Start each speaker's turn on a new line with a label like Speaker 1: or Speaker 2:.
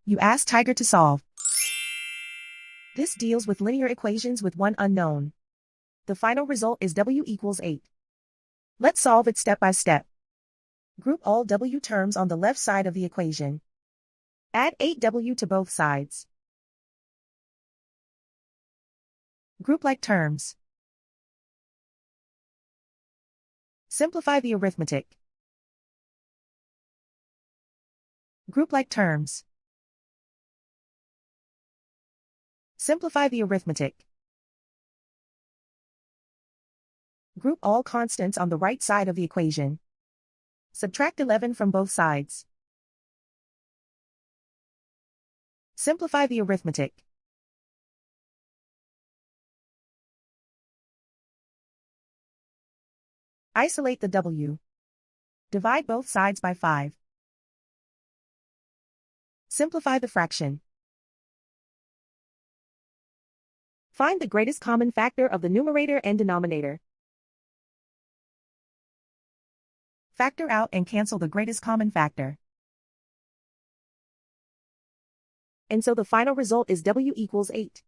Speaker 1: You ask Tiger to solve. This deals with linear equations with one unknown. The final result is w equals 8. Let's solve it step by step. Group all w terms on the left side of the equation. Add 8w to both sides. Group like terms. Simplify the arithmetic. Group like terms. Simplify the arithmetic. Group all constants on the right side of the equation. Subtract 11 from both sides. Simplify the arithmetic. Isolate the w. Divide both sides by 5. Simplify the fraction. Find the greatest common factor of the numerator and denominator. Factor out and cancel the greatest common factor. And so the final result is w equals 8.